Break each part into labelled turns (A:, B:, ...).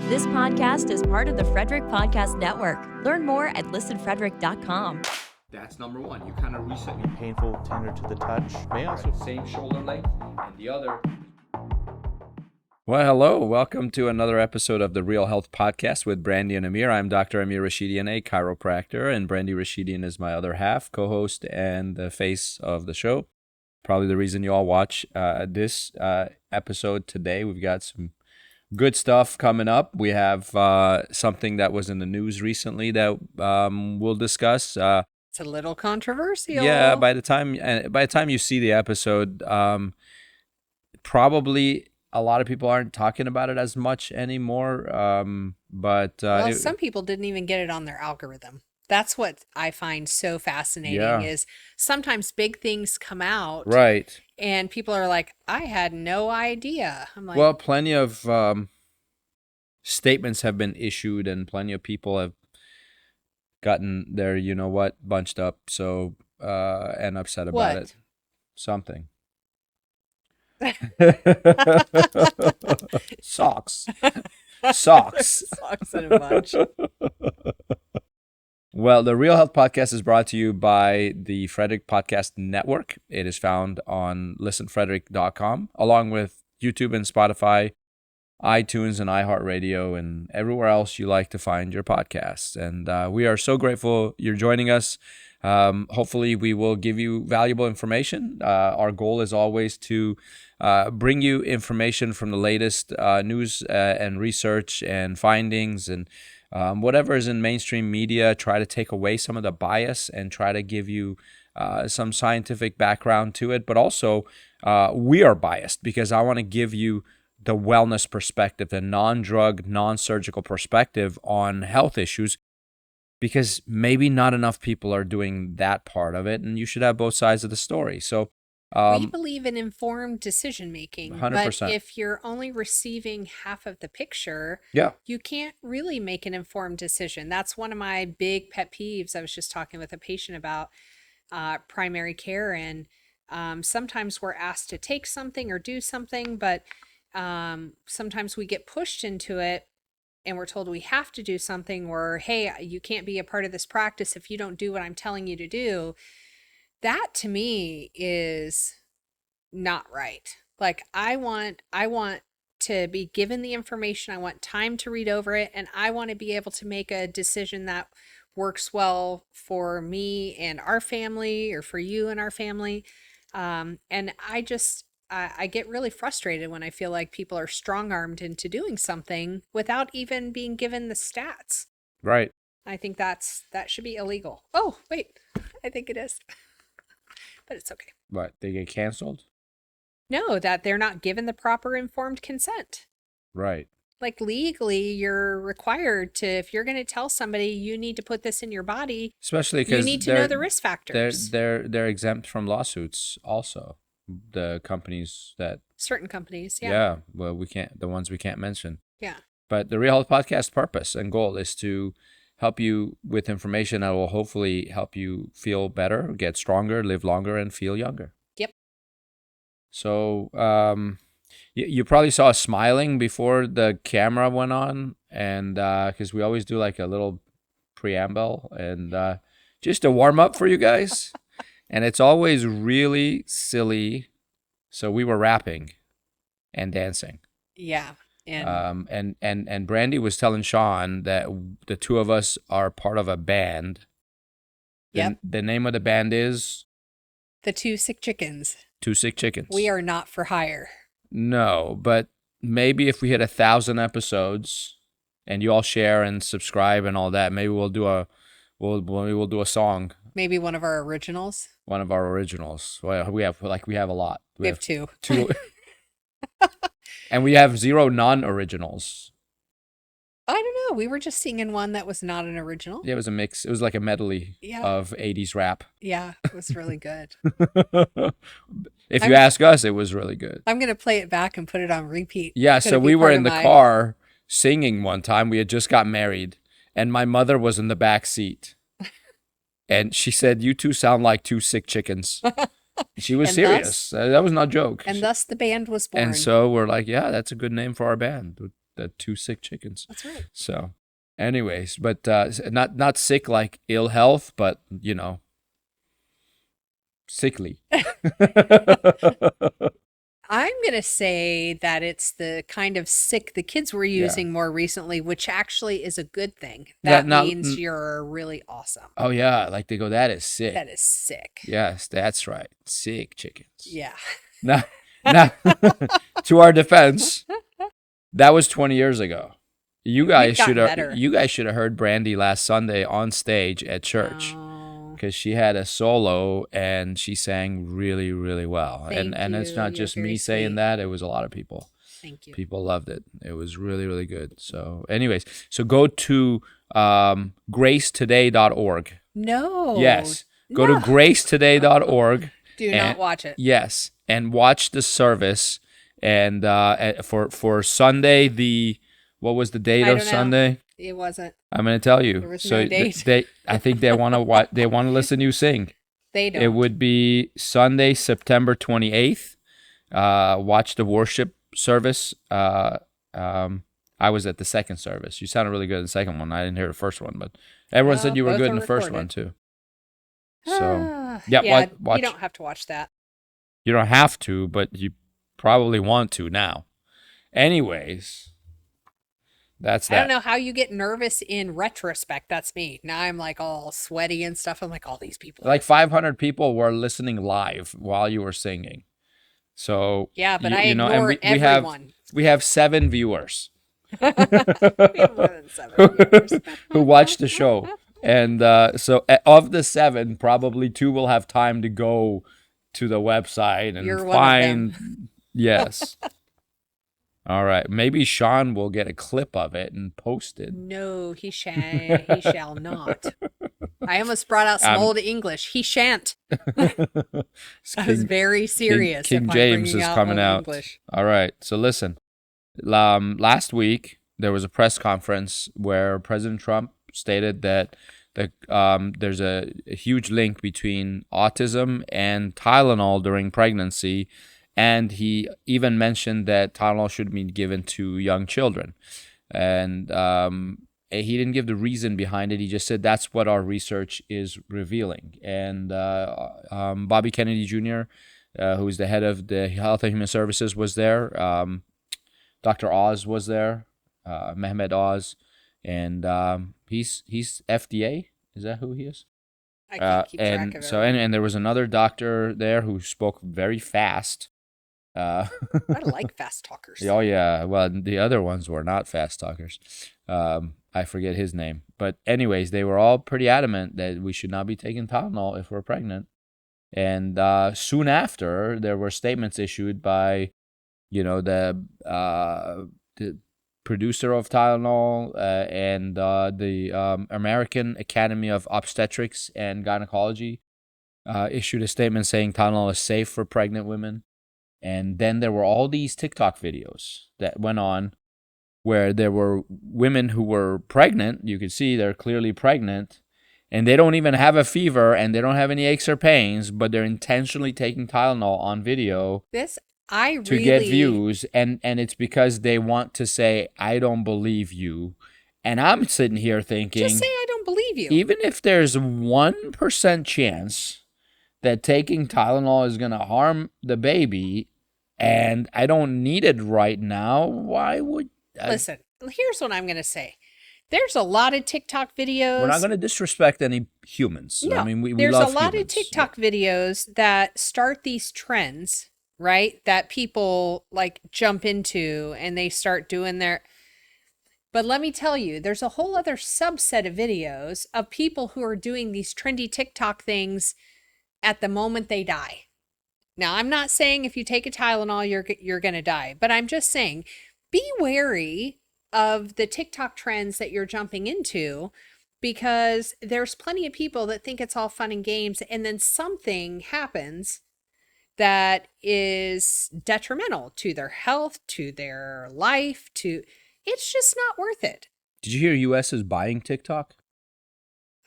A: This podcast is part of the Frederick Podcast Network. Learn more at listenfrederick.com.
B: That's number one. You kind of reset your
C: Painful, tender to the touch. May also
B: same shoulder length, and the other.
D: Well, hello. Welcome to another episode of the Real Health Podcast with Brandy and Amir. I'm Dr. Amir Rashidian, a chiropractor, and Brandy Rashidian is my other half, co-host, and the face of the show. Probably the reason you all watch this episode today. We've got some good stuff coming up. We have something that was in the news recently that we'll discuss.
E: It's a little controversial.
D: Yeah, by the time you see the episode, probably a lot of people aren't talking about it as much anymore.
E: Some people didn't even get it on their algorithm. That's what I find so fascinating is sometimes big things come out.
D: Right.
E: And people are like, I had no idea. I'm like,
D: well, plenty of statements have been issued and plenty of people have gotten their, bunched up and upset about it. Something. Socks. Socks
E: in a bunch.
D: Well, the Real Health Podcast is brought to you by the Frederick Podcast Network. It is found on listenfrederick.com, along with YouTube and Spotify, iTunes and iHeartRadio, and everywhere else you like to find your podcasts. And we are so grateful you're joining us. Hopefully, we will give you valuable information. Our goal is always to bring you information from the latest news and research and findings and whatever is in mainstream media, try to take away some of the bias and try to give you some scientific background to it. But also, we are biased because I want to give you the wellness perspective, the non-drug, non-surgical perspective on health issues, because maybe not enough people are doing that part of it, and you should have both sides of the story. So
E: we believe in informed decision-making,
D: 100%.
E: But if you're only receiving half of the picture, you can't really make an informed decision. That's one of my big pet peeves. I was just talking with a patient about primary care, and sometimes we're asked to take something or do something, but sometimes we get pushed into it and we're told we have to do something, or, hey, you can't be a part of this practice if you don't do what I'm telling you to do. That to me is not right. Like I want to be given the information. I want time to read over it, and I want to be able to make a decision that works well for me and our family, or for you and our family. And I get really frustrated when I feel like people are strong-armed into doing something without even being given the stats.
D: right.
E: I think that should be illegal. Oh, wait, I think it is. But it's okay.
D: What, they get canceled?
E: No, that they're not given the proper informed consent.
D: Right.
E: Like legally, you're required to, if you're going to tell somebody you need to put this in your body,
D: Especially because
E: you need to know the risk factors.
D: They're exempt from lawsuits also. The companies that
E: Certain companies, yeah.
D: well, the ones we can't mention.
E: Yeah.
D: But the Real Health Podcast purpose and goal is to help you with information that will hopefully help you feel better, get stronger, live longer, and feel younger.
E: Yep.
D: So you probably saw us smiling before the camera went on, and because we always do like a little preamble and just to warm up for you guys. And it's always really silly. So we were rapping and dancing.
E: Yeah.
D: And Brandy was telling Sean that the two of us are part of a band.
E: Yep.
D: The name of the band is?
E: The Two Sick Chickens.
D: Two Sick Chickens.
E: We are not for hire.
D: No, but maybe if we hit 1,000 episodes and you all share and subscribe and all that, maybe we'll do a song.
E: Maybe one of our originals.
D: One of our originals. Well, we have a lot.
E: We have two.
D: And we have 0 non-originals.
E: I don't know. We were just singing one that was not an original.
D: Yeah, it was a mix. It was like a medley of 80s rap.
E: Yeah, it was really good.
D: If you ask us, it was really good.
E: I'm going to play it back and put it on repeat.
D: Yeah, so we were in the car singing one time. We had just got married, and my mother was in the back seat. And she said, "You two sound like two sick chickens." She was serious. That was not a joke.
E: And thus the band was born.
D: And so we're like, yeah, that's a good name for our band. the 2 sick chickens.
E: That's right.
D: So, anyways, but not sick like ill health, but sickly.
E: I'm going to say that it's the kind of sick the kids were using more recently, which actually is a good thing. That means you're really awesome.
D: Oh, yeah. Like they go, that is sick.
E: That is sick.
D: Yes, that's right. Sick chickens.
E: Yeah.
D: Now, to our defense, that was 20 years ago. You guys should have heard Brandy last Sunday on stage at church. Because she had a solo and she sang really, really well. And it's not just me saying that. It was a lot of people.
E: Thank you.
D: People loved it. It was really, really good. So anyways, so go to gracetoday.org.
E: No.
D: Yes. Go to gracetoday.org.
E: Do not watch it.
D: Yes. And watch the service. And for Sunday, what was the date of Sunday?
E: It wasn't.
D: I'm going to tell you.
E: There was no date.
D: I think they want to they want to listen to you sing.
E: They don't.
D: It would be Sunday, September 28th. Watch the worship service. I was at the second service. You sounded really good in the second one. I didn't hear the first one, but everyone said you were good in the first one too. So
E: yeah,
D: watch.
E: You don't have to watch that.
D: You don't have to, but you probably want to now. Anyways. That's that.
E: I don't know how you get nervous in retrospect. That's me. Now I'm like all sweaty and stuff. I'm like, all these people.
D: Like 500 people were listening live while you were singing. So
E: yeah, but I ignore everyone.
D: We have 7 viewers.
E: We have more than 7 viewers.
D: Who watch the show. And so of the 7, probably 2 will have time to go to the website and find. Yes. All right. Maybe Sean will get a clip of it and post it.
E: No, he shall not. I almost brought out some old English. He shan't. I was very serious.
D: King James is coming out. English. All right. So listen, last week there was a press conference where President Trump stated that there's a huge link between autism and Tylenol during pregnancy. And he even mentioned that Tylenol should be given to young children. And he didn't give the reason behind it. He just said that's what our research is revealing. And Bobby Kennedy Jr., who's the head of the Health and Human Services, was there. Dr. Oz was there, Mehmet Oz. And he's FDA. Is that who he is?
E: I can't keep track of it.
D: And there was another doctor there who spoke very fast.
E: I like fast talkers.
D: Oh, yeah. Well, the other ones were not fast talkers. I forget his name. But anyways, they were all pretty adamant that we should not be taking Tylenol if we're pregnant. And soon after, there were statements issued by, the producer of Tylenol and the American Academy of Obstetrics and Gynecology issued a statement saying Tylenol is safe for pregnant women. And then there were all these TikTok videos that went on where there were women who were pregnant. You could see they're clearly pregnant and they don't even have a fever and they don't have any aches or pains, but they're intentionally taking Tylenol on video to get views. And it's because they want to say, I don't believe you. And I'm sitting here thinking,
E: just say I don't believe you.
D: Even if there's 1% chance that taking Tylenol is going to harm the baby and I don't need it right now, why would
E: Listen, here's what I'm going to say. There's a lot of TikTok videos.
D: We're not going to disrespect any humans.
E: No,
D: I mean, we
E: there's
D: love
E: a lot
D: humans.
E: of TikTok videos that start these trends, right? That people like jump into and they start doing their... But let me tell you, there's a whole other subset of videos of people who are doing these trendy TikTok things at the moment they die. Now, I'm not saying if you take a Tylenol, you're going to die, but I'm just saying be wary of the TikTok trends that you're jumping into, because there's plenty of people that think it's all fun and games, and then something happens that is detrimental to their health, to their life, it's just not worth it.
D: Did you hear U.S. is buying TikTok?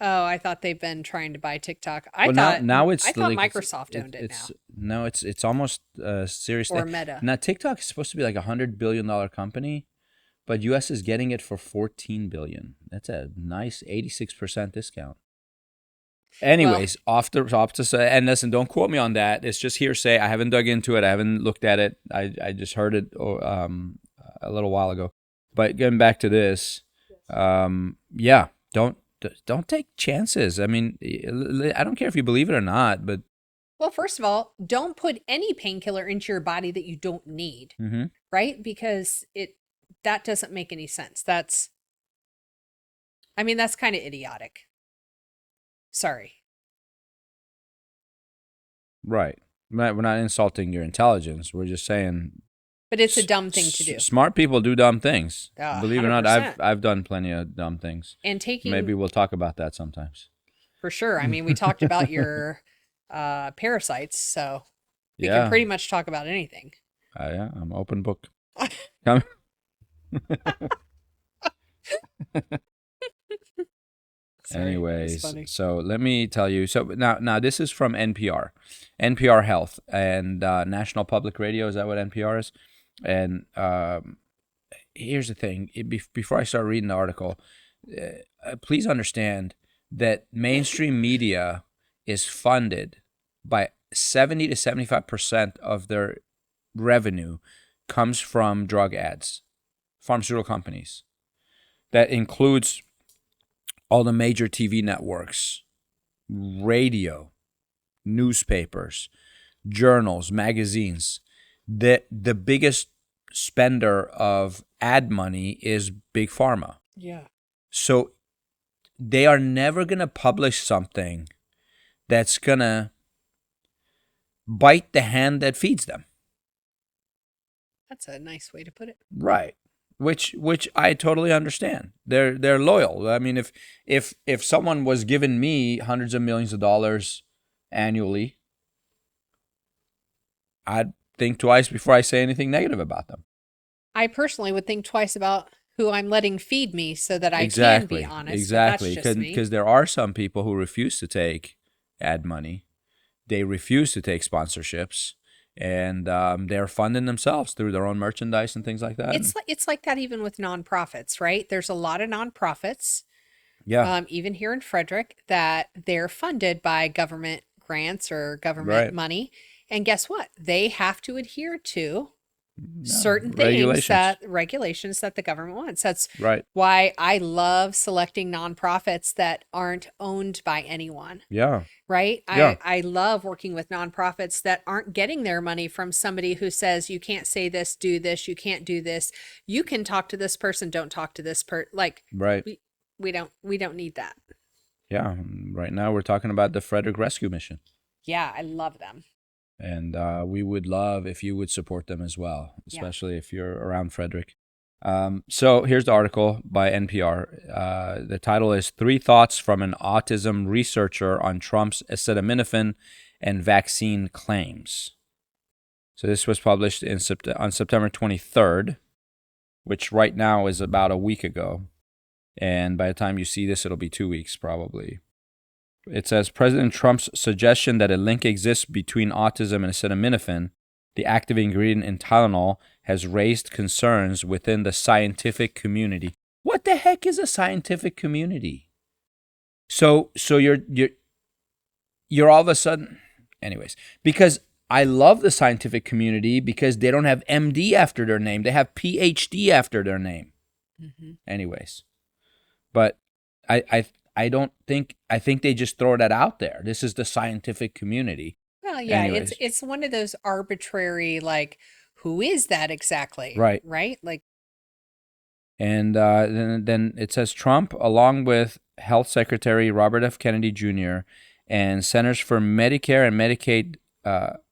E: Oh, I thought they've been trying to buy TikTok.
D: I thought
E: Microsoft owned it now.
D: No, it's almost seriously.
E: Or Meta.
D: Now TikTok is supposed to be like $100 billion company, but U.S. is getting it for $14 billion. That's a nice 86% discount. Anyways, off to say, and listen, don't quote me on that. It's just hearsay. I haven't dug into it. I haven't looked at it. I just heard it a little while ago. But getting back to this, yeah, don't take chances. I mean, I don't care if you believe it or not, but
E: well, first of all, don't put any painkiller into your body that you don't need, right? Because that doesn't make any sense. That's kind of idiotic. Sorry.
D: Right. We're not insulting your intelligence. We're just saying.
E: But it's a dumb thing to do.
D: Smart people do dumb things. Believe it or not,
E: 100%.
D: I've done plenty of dumb things.
E: And
D: maybe we'll talk about that sometimes.
E: For sure. I mean, we talked about your parasites, so we can pretty much talk about anything.
D: Yeah, I'm open book. Come. Anyways, so let me tell you. So now this is from NPR Health and National Public Radio. Is that what NPR is? And here's the thing. Before I start reading the article, please understand that mainstream media is funded by 70 to 75% of their revenue comes from drug ads, pharmaceutical companies. That includes all the major TV networks, radio, newspapers, journals, magazines. The biggest spender of ad money is Big Pharma.
E: Yeah.
D: So they are never going to publish something that's going to bite the hand that feeds them.
E: That's a nice way to put it.
D: Right. Which I totally understand. They're loyal. I mean, if someone was giving me hundreds of millions of dollars annually, I'd think twice before I say anything negative about them.
E: I personally would think twice about who I'm letting feed me so that I can be honest.
D: Exactly. Because there are some people who refuse to take ad money. They refuse to take sponsorships. And they're funding themselves through their own merchandise and things like that.
E: It's like that even with nonprofits, right? There's a lot of nonprofits, even here in Frederick, that they're funded by government grants or government money. And guess what? They have to adhere to certain regulations that the government wants. That's why I love selecting nonprofits that aren't owned by anyone.
D: Yeah.
E: Right?
D: Yeah.
E: I love working with nonprofits that aren't getting their money from somebody who says, you can't say this, do this, you can't do this. You can talk to this person, don't talk to this person. Like, we don't need that.
D: Yeah. Right now we're talking about the Frederick Rescue Mission.
E: Yeah, I love them.
D: And we would love if you would support them as well, especially if you're around Frederick. So here's the article by NPR. The title is 3 Thoughts from an Autism Researcher on Trump's Acetaminophen and Vaccine Claims. So this was published on September 23rd, which right now is about a week ago. And by the time you see this, it'll be 2 weeks probably. It says, President Trump's suggestion that a link exists between autism and acetaminophen, the active ingredient in Tylenol, has raised concerns within the scientific community. What the heck is a scientific community? So you're all of a sudden, anyways, because I love the scientific community because they don't have MD after their name. They have PhD after their name. Mm-hmm. Anyways, but I think they just throw that out there. This is the scientific community.
E: Well, yeah, it's one of those arbitrary, like, who is that exactly?
D: Right.
E: Right? Like,
D: and then it says Trump, along with Health Secretary Robert F. Kennedy Jr. and Centers for Medicare and Medicaid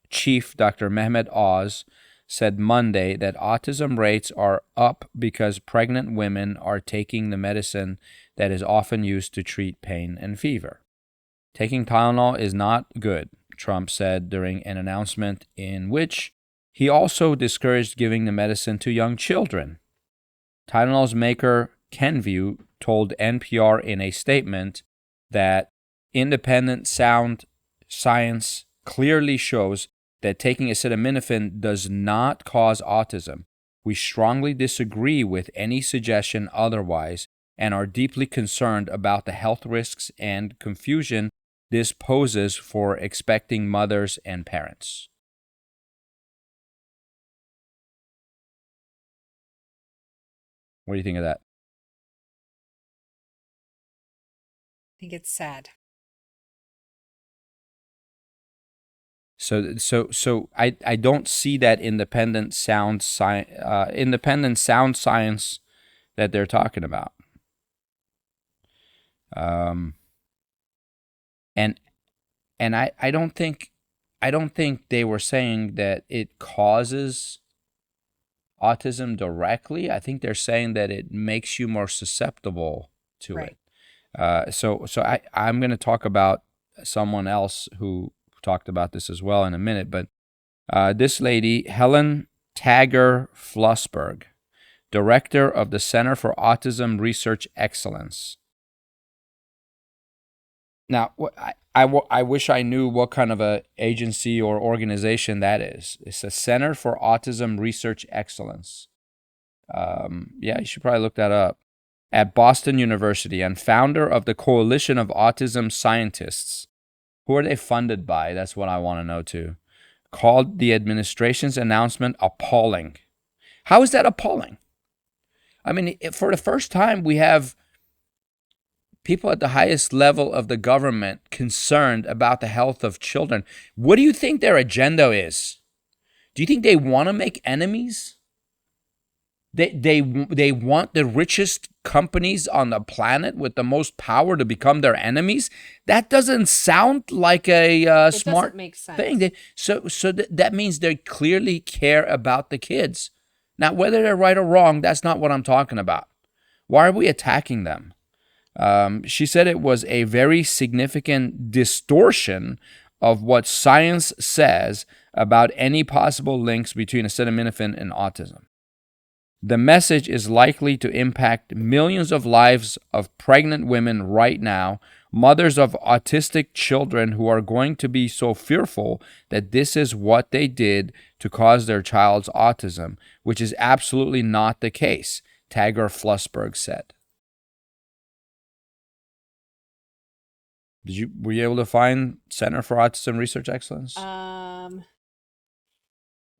D: Chief Dr. Mehmet Oz, said Monday that autism rates are up because pregnant women are taking the medicine that is often used to treat pain and fever. Taking Tylenol is not good, Trump said during an announcement in which he also discouraged giving the medicine to young children. Tylenol's maker, Kenvue, told NPR in a statement that independent sound science clearly shows that taking acetaminophen does not cause autism, We strongly disagree with any suggestion otherwise and are deeply concerned about the health risks and confusion this poses for expecting mothers and parents. What do you think of that?
E: I think it's sad.
D: So I don't see that independent sound science that they're talking about. And I don't think they were saying that it causes autism directly. I think they're saying that it makes you more susceptible to it. So I'm going to talk about someone else who talked about this as well in a minute, but this lady, Helen Tager-Flusberg, director of the Center for Autism Research Excellence. Now, I wish I knew what kind of a agency or organization that is. It's the Center for Autism Research Excellence. Yeah, you should probably look that up. At Boston University, and founder of the Coalition of Autism Scientists. Who are they funded by? That's what I want to know too. Called the administration's announcement appalling. How is that appalling? I mean, for the first time, we have people at the highest level of the government concerned about the health of children. What do you think their agenda is? Do you think they want to make enemies? They want the richest companies on the planet with the most power to become their enemies? That doesn't sound like a smart thing. So that means they clearly care about the kids. Now, whether they're right or wrong, that's not what I'm talking about. Why are we attacking them? She said it was a very significant distortion of what science says about any possible links between acetaminophen and autism. The message is likely to impact millions of lives of pregnant women right now, mothers of autistic children who are going to be so fearful that this is what they did to cause their child's autism, which is absolutely not the case, Tager-Flusberg said. Were you able to find Center for Autism Research Excellence?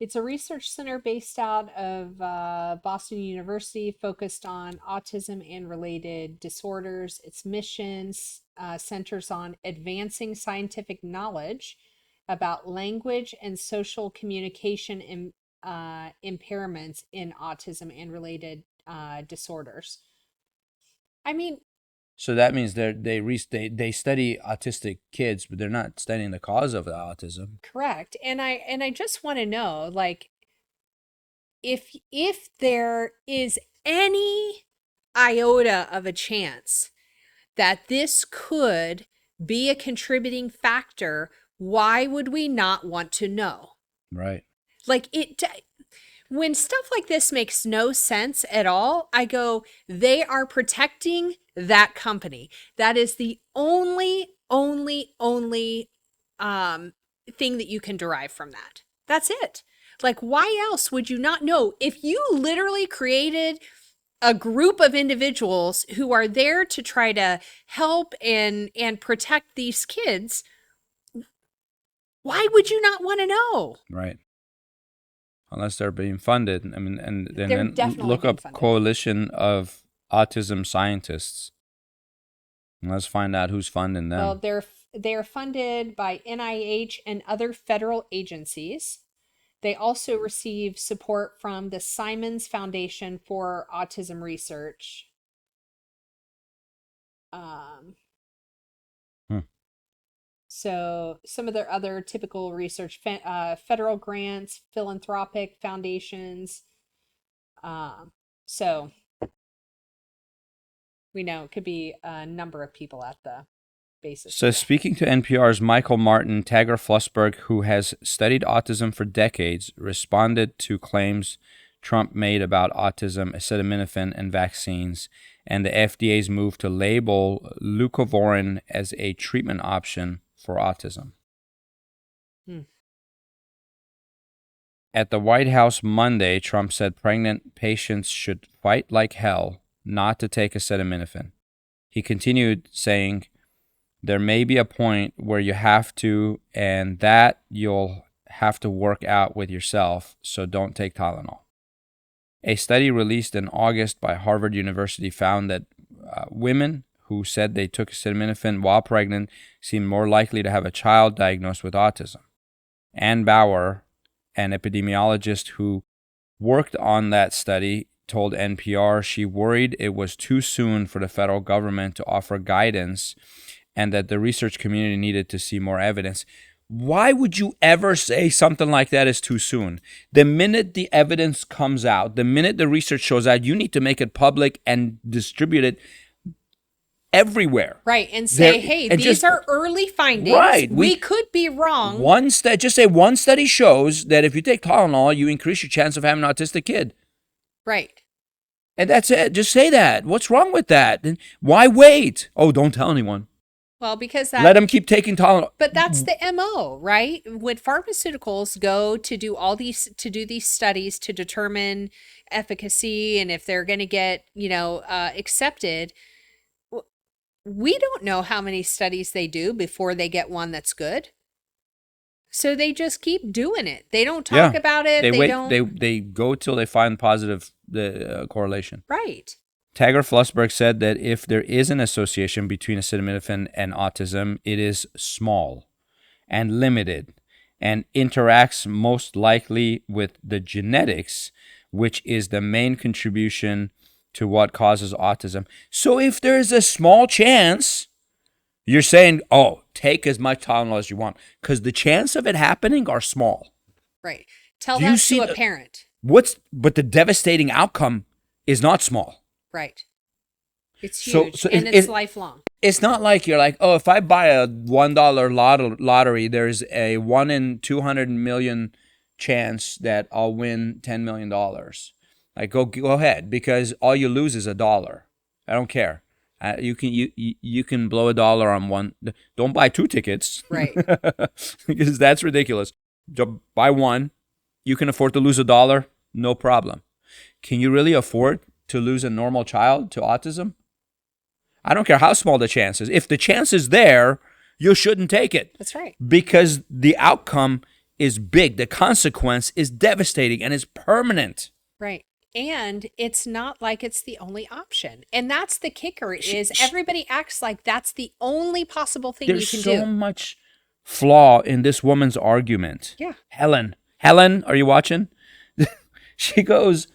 E: It's a research center based out of Boston University, focused on autism and related disorders. Its mission centers on advancing scientific knowledge about language and social communication impairments in autism and related disorders. I mean,
D: so that means they study autistic kids, but they're not studying the cause of the autism.
E: Correct. And I just want to know, like, if there is any iota of a chance that this could be a contributing factor, why would we not want to know?
D: Right.
E: Like, when stuff like this makes no sense at all, I go, they are protecting that company. That is the only thing that you can derive from that. That's it. Like, why else would you not know? If you literally created a group of individuals who are there to try to help and protect these kids, why would you not want to know?
D: Right. Unless they're being funded. I mean, and then look up
E: funded.
D: Coalition of Autism Scientists. And let's find out who's funding them.
E: Well, they're funded by NIH and other federal agencies. They also receive support from the Simons Foundation for Autism Research. So some of their other typical research, federal grants, philanthropic foundations. So we know it could be a number of people at the basis.
D: So speaking to NPR's Michael Martin, Tager-Flusberg, who has studied autism for decades, responded to claims Trump made about autism, acetaminophen, and vaccines, and the FDA's move to label leucovorin as a treatment option for autism. At the White House Monday, Trump said pregnant patients should fight like hell not to take acetaminophen. He continued saying, there may be a point where you have to, and that you'll have to work out with yourself, so don't take Tylenol. A study released in August by Harvard University found that women who said they took acetaminophen while pregnant seemed more likely to have a child diagnosed with autism. Ann Bauer, an epidemiologist who worked on that study, told NPR she worried it was too soon for the federal government to offer guidance and that the research community needed to see more evidence. Why would you ever say something like that is too soon? The minute the evidence comes out, the minute the research shows out, you need to make it public and distribute it everywhere.
E: Right. And say, hey, these are early findings. Right. We could be wrong.
D: Just say one study shows that if you take Tylenol, you increase your chance of having an autistic kid.
E: Right.
D: And that's it. Just say that. What's wrong with that? And why wait? Oh, don't tell anyone.
E: Well, because
D: let them keep taking Tylenol.
E: But that's the MO, right? When pharmaceuticals go to do these studies to determine efficacy and if they're going to get, accepted, we don't know how many studies they do before they get one that's good. So they just keep doing it. They don't talk about it.
D: They go till they find positive correlation.
E: Right.
D: Taggart Flussberg said that if there is an association between acetaminophen and autism, it is small and limited and interacts most likely with the genetics, which is the main contribution to what causes autism. So if there's a small chance, you're saying, oh, take as much Tylenol as you want, because the chance of it happening are small.
E: Right. Tell that to a parent.
D: But the devastating outcome is not small.
E: Right. It's huge, and it's lifelong.
D: It's not like you're like, oh, if I buy a $1 lottery, there's a 1 in 200 million chance that I'll win $10 million. Like, go ahead, because all you lose is $1. I don't care. You can blow $1 on one. Don't buy 2 tickets,
E: right?
D: Because that's ridiculous. Buy one. You can afford to lose $1, no problem. Can you really afford to lose a normal child to autism? I don't care how small the chance is. If the chance is there, you shouldn't take it.
E: That's right.
D: Because the outcome is big. The consequence is devastating and is permanent.
E: Right. And it's not like it's the only option. And that's the kicker is everybody acts like that's the only possible thing you can do.
D: There's so much flaw in this woman's argument.
E: Yeah.
D: Helen, are you watching? She goes,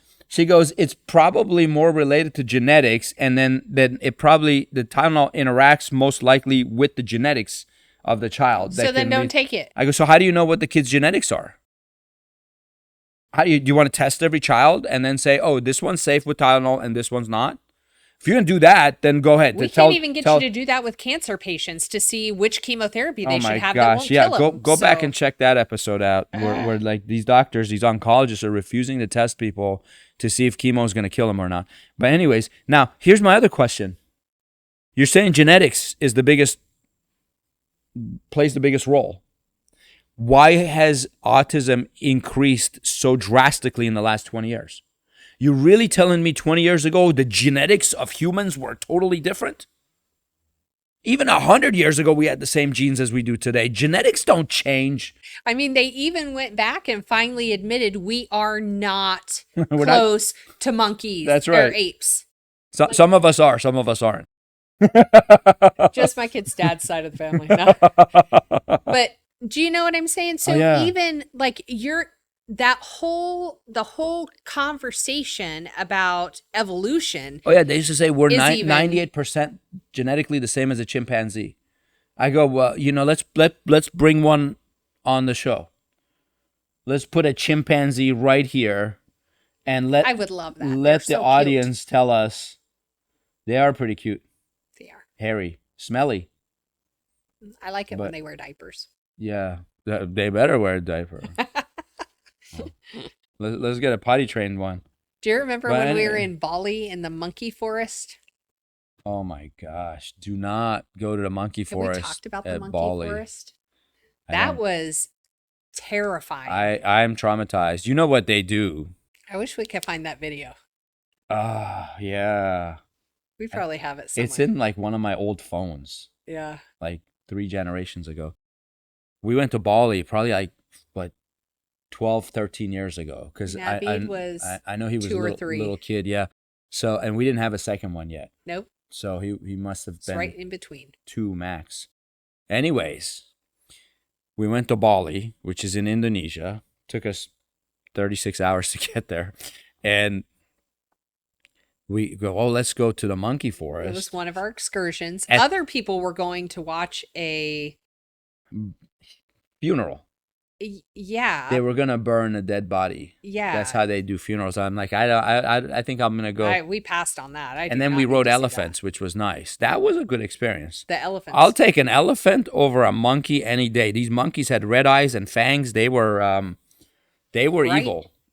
D: it's probably more related to genetics, and then the Tylenol interacts most likely with the genetics of the child.
E: So then don't take it.
D: I go, so how do you know what the kid's genetics are? Do you want to test every child and then say, oh, this one's safe with Tylenol and this one's not? If you're going to do that, then go ahead.
E: We can't even get you to do that with cancer patients to see which chemotherapy they should have that won't kill them.
D: Go back and check that episode out where like these doctors, these oncologists are refusing to test people to see if chemo is going to kill them or not. But anyways, now here's my other question. You're saying genetics is plays the biggest role. Why has autism increased so drastically in the last 20 years? You really telling me 20 years ago the genetics of humans were totally different? Even 100 years ago, we had the same genes as we do today. Genetics don't change.
E: I mean, they even went back and finally admitted we are not close to monkeys.
D: That's right.
E: Or apes.
D: So, some of us are, some of us aren't.
E: Just my kid's dad's side of the family. No. But do you know what I'm saying? So even like the whole conversation about evolution.
D: Oh yeah, they used to say we're 98% genetically the same as a chimpanzee. I go, well, let's bring one on the show. Let's put a chimpanzee right here, and I would love that. Let the audience tell us they are pretty cute.
E: They are
D: hairy, smelly.
E: I like it when they wear diapers.
D: Yeah, they better wear a diaper. Let's get a potty trained one.
E: Do you remember when we were in Bali in the monkey forest?
D: Oh my gosh! Do not go to the monkey forest.
E: We talked about the monkey
D: Bali.
E: forest. That was terrifying.
D: I'm traumatized. You know what they do?
E: I wish we could find that video.
D: Yeah.
E: We probably have it somewhere.
D: It's in like one of my old phones.
E: Yeah.
D: Like 3 generations ago. We went to Bali probably like, what, 12, 13 years ago. Because
E: Naveed was
D: I know he was
E: 2
D: a
E: or
D: little,
E: 3.
D: little kid, yeah. So, and we didn't have a second one yet.
E: Nope.
D: So he must have been
E: right in between.
D: 2 max. Anyways, we went to Bali, which is in Indonesia. Took us 36 hours to get there. And we go, oh, let's go to the monkey forest.
E: It was one of our excursions. Other people were going to watch a
D: funeral.
E: Yeah.
D: They were gonna burn a dead body.
E: Yeah.
D: That's how they do funerals. I'm like, I think I'm gonna go.
E: We passed on that.
D: And then we rode elephants, which was nice. That was a good experience.
E: The elephants.
D: I'll take an elephant over a monkey any day. These monkeys had red eyes and fangs. They were right.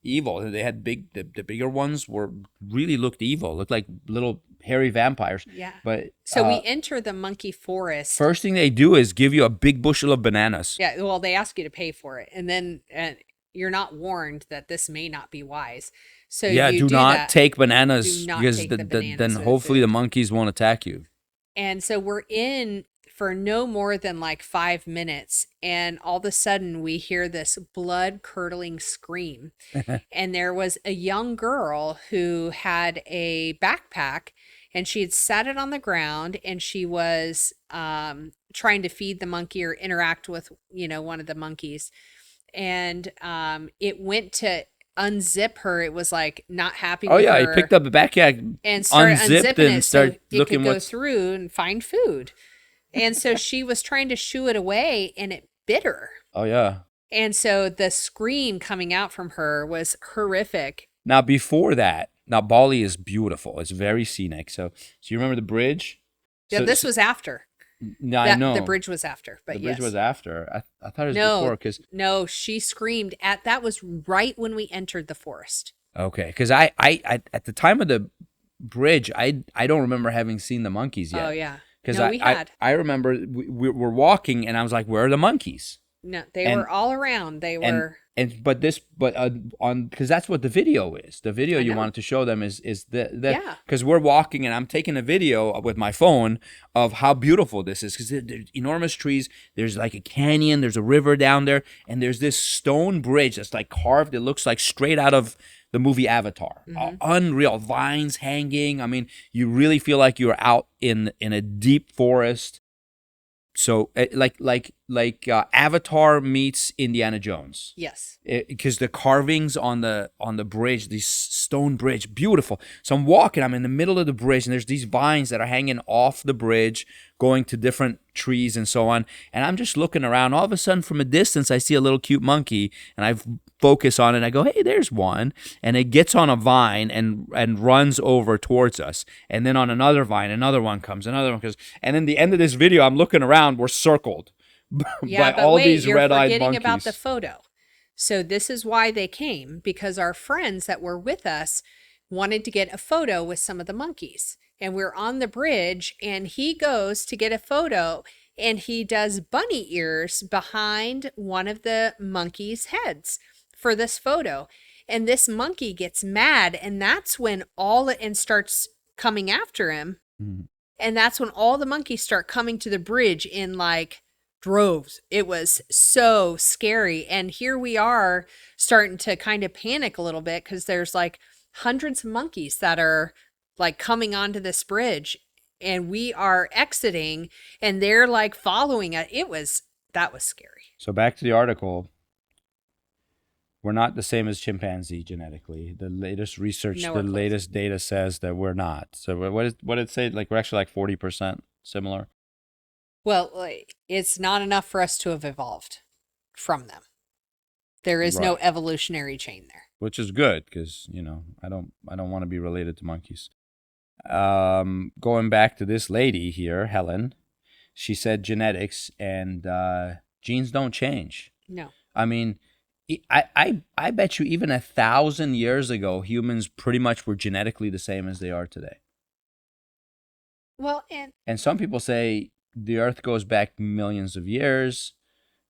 D: Evil. They had the bigger ones really looked evil. Looked like little hairy vampires.
E: Yeah.
D: But
E: so we enter the monkey forest.
D: First thing they do is give you a big bushel of bananas.
E: Yeah. Well, they ask you to pay for it, and then you're not warned that this may not be wise. So
D: yeah,
E: you
D: do not take bananas because then hopefully the monkeys won't attack you.
E: And so we're in for no more than like 5 minutes, and all of a sudden we hear this blood-curdling scream. And there was a young girl who had a backpack, and she had sat it on the ground, and she was trying to feed the monkey or interact with, one of the monkeys. And it went to unzip her. It was like not happy with her.
D: Oh yeah, he picked up a backpack and started unzipping it
E: so it could go through and find food. And so she was trying to shoo it away, and it bit her.
D: Oh yeah.
E: And so the scream coming out from her was horrific.
D: Now before that, Bali is beautiful. It's very scenic. So you remember the bridge?
E: Yeah, this was after.
D: No, I know.
E: The bridge was after, but
D: the bridge was after. I thought it was before.
E: No, she screamed that was right when we entered the forest.
D: Okay, because I at the time of the bridge, I don't remember having seen the monkeys yet.
E: Oh yeah.
D: Because
E: we had.
D: I remember we were walking, and I was like, "Where are the monkeys?"
E: No, they were all around. They were.
D: But because that's what the video is. The video you wanted to show them is because we're walking, and I'm taking a video with my phone of how beautiful this is, because there's enormous trees. There's like a canyon. There's a river down there, and there's this stone bridge that's like carved. It looks like straight out of the movie Avatar.
E: Mm-hmm.
D: Unreal vines hanging. I mean, you really feel like you're out in a deep forest. So like Avatar meets Indiana Jones.
E: Yes.
D: Because the carvings on the bridge, this stone bridge, beautiful. So I'm walking, I'm in the middle of the bridge, and there's these vines that are hanging off the bridge, going to different trees and so on. And I'm just looking around. All of a sudden, from a distance, I see a little cute monkey, and I focus on it. And I go, hey, there's one. And it gets on a vine and runs over towards us. And then on another vine, another one comes. And then the end of this video, I'm looking around. We're circled by all these red-eyed monkeys.
E: You're forgetting about the photo. So this is why they came, because our friends that were with us wanted to get a photo with some of the monkeys. And we're on the bridge, and he goes to get a photo, and he does bunny ears behind one of the monkeys' heads for this photo. And this monkey gets mad, and that's when and starts coming after him. Mm-hmm. And that's when all the monkeys start coming to the bridge in like droves. It was so scary. And here we are starting to kind of panic a little bit, because there's like hundreds of monkeys that are like coming onto this bridge, and we are exiting, and they're like following it. That was scary.
D: So back to the article. We're not the same as chimpanzee genetically. The latest research, latest data says that we're not. So what did it say? Like we're actually like 40% similar.
E: Well, it's not enough for us to have evolved from them. There is no evolutionary chain there.
D: Which is good, because I don't want to be related to monkeys. Going back to this lady here, Helen, she said genetics and genes don't change.
E: No.
D: I mean, I bet you even 1,000 years ago, humans pretty much were genetically the same as they are today.
E: Well,
D: and some people say the Earth goes back millions of years.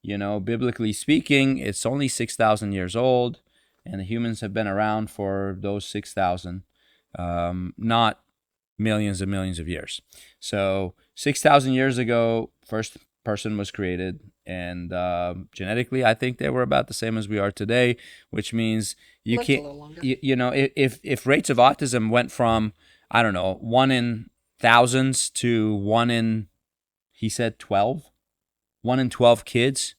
D: biblically speaking, it's only 6,000 years old, and the humans have been around for those 6,000, not millions and millions of years. So 6,000 years ago, first person was created, and genetically, I think they were about the same as we are today, which means you can't, if rates of autism went from, I don't know, 1 in thousands to 1 in, he said 12, 1 in 12 kids,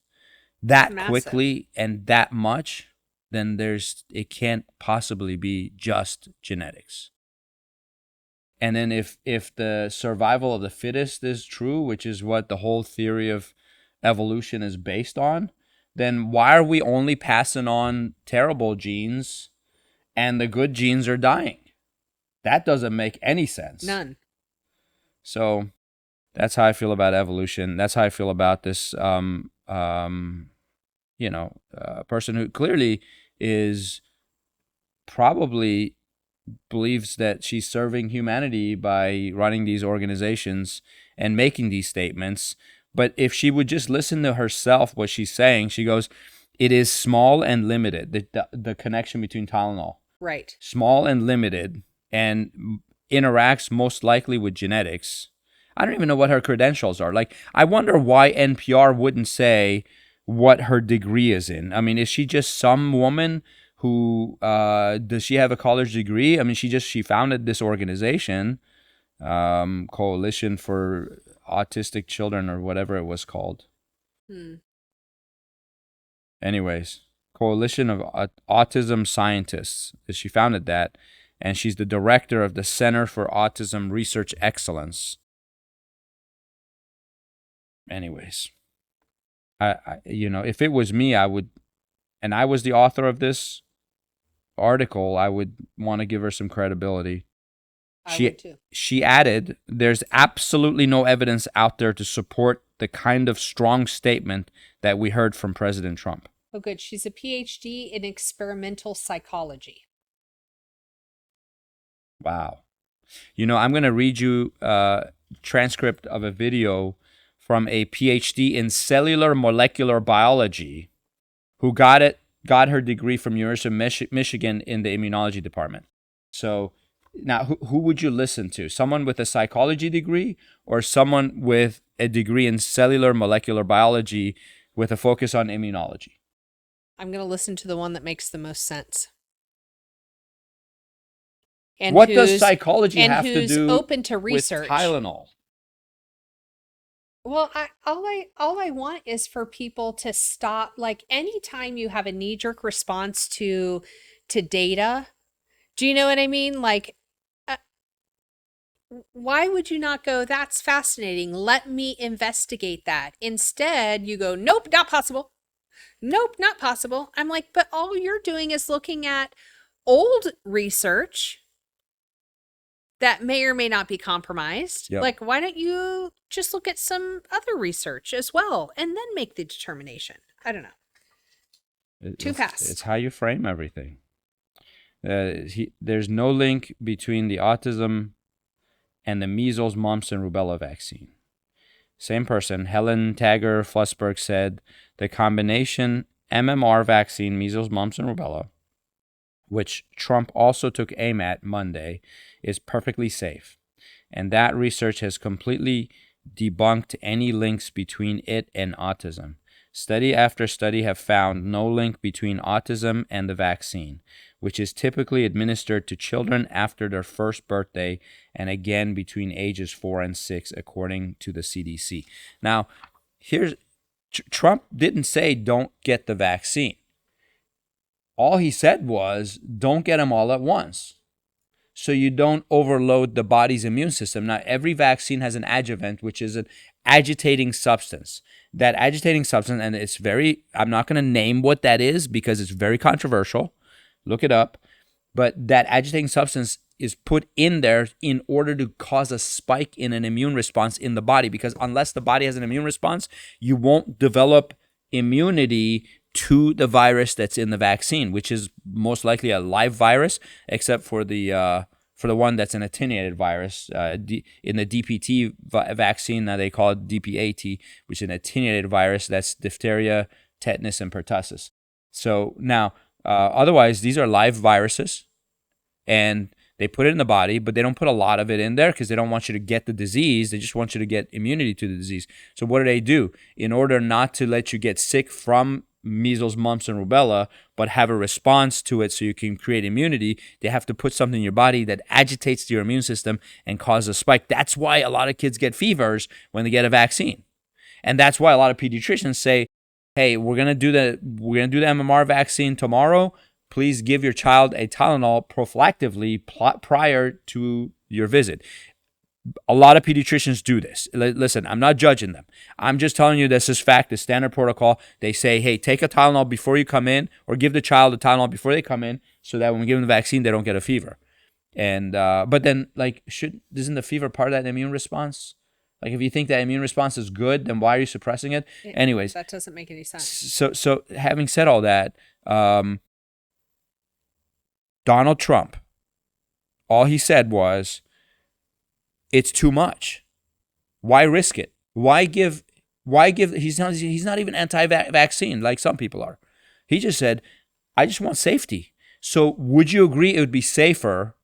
D: that quickly and that much, then it can't possibly be just genetics. And then if the survival of the fittest is true, which is what the whole theory of evolution is based on, then why are we only passing on terrible genes and the good genes are dying? That doesn't make any sense.
E: None.
D: So that's how I feel about evolution. That's how I feel about this, person who clearly is probably believes that she's serving humanity by running these organizations and making these statements. But if she would just listen to herself, what she's saying, she goes, it is small and limited, the connection between Tylenol.
E: Right.
D: Small and limited, and interacts most likely with genetics. I don't even know what her credentials are. Like, I wonder why NPR wouldn't say what her degree is in. I mean, is she just some woman who, does she have a college degree? I mean, she founded this organization, Coalition for Autistic Children or whatever it was called. Anyways, Coalition of Autism Scientists. She founded that, and she's the director of the Center for Autism Research Excellence. Anyways, I if it was me, I would, and I was the author of this article, I would want to give her some credibility.
E: I would too.
D: She added, there's absolutely no evidence out there to support the kind of strong statement that we heard from President Trump.
E: Oh, good. She's a PhD in experimental psychology.
D: Wow. I'm going to read you a transcript of a video from a PhD in cellular molecular biology who got her degree from University of Michigan in the immunology department. So now, who would you listen to? Someone with a psychology degree or someone with a degree in cellular molecular biology with a focus on immunology?
E: I'm going to listen to the one that makes the most sense. And
D: what does psychology have to do
E: open to research
D: with Tylenol?
E: Well, all I want is for people to stop. Like, anytime you have a knee-jerk response to data, do you know what I mean? Like, why would you not go, that's fascinating, let me investigate that? Instead, you go, nope, not possible. Nope, not possible. I'm like, but all you're doing is looking at old research that may or may not be compromised.
D: Yep.
E: Like, why don't you just look at some other research as well and then make the determination? I don't know. Too fast.
D: It's how you frame everything. There's no link between the autism and the measles, mumps, and rubella vaccine. Same person, Helen Tager-Flusberg, said the combination MMR vaccine, measles, mumps, and rubella, which Trump also took aim at Monday, is perfectly safe. And that research has completely debunked any links between it and autism. Study after study have found no link between autism and the vaccine, which is typically administered to children after their first birthday and again between ages 4 and 6, according to the CDC. Now, Trump didn't say don't get the vaccine. All he said was don't get them all at once, so you don't overload the body's immune system. Now, every vaccine has an adjuvant, which is an agitating substance. That agitating substance, and it's I'm not going to name what that is because it's very controversial. Look it up. But that agitating substance is put in there in order to cause a spike in an immune response in the body, because unless the body has an immune response, you won't develop immunity to the virus that's in the vaccine, which is most likely a live virus, except for the for the one that's an attenuated virus. In the DPT vaccine, now they call it DPAT, which is an attenuated virus. That's diphtheria, tetanus, and pertussis. So now, otherwise, these are live viruses, and they put it in the body, but they don't put a lot of it in there because they don't want you to get the disease. They just want you to get immunity to the disease. So what do? In order not to let you get sick from measles, mumps, and rubella, but have a response to it so you can create immunity, they have to put something in your body that agitates your immune system and causes a spike. That's why a lot of kids get fevers when they get a vaccine. And that's why a lot of pediatricians say, hey, we're gonna do the MMR vaccine tomorrow. Please give your child a Tylenol prophylactically prior to your visit. A lot of pediatricians do this. Listen, I'm not judging them. I'm just telling you this is fact, the standard protocol. They say, hey, take a Tylenol before you come in, or give the child a Tylenol before they come in, so that when we give them the vaccine, they don't get a fever. And but then, like, isn't the fever part of that immune response? Like, if you think that immune response is good, then why are you suppressing it? Anyways,
E: that doesn't make any sense.
D: So having said all that, Donald Trump, all he said was, it's too much. Why risk it? Why give? He's not even anti-vaccine like some people are. He just said, I just want safety. So would you agree it would be safer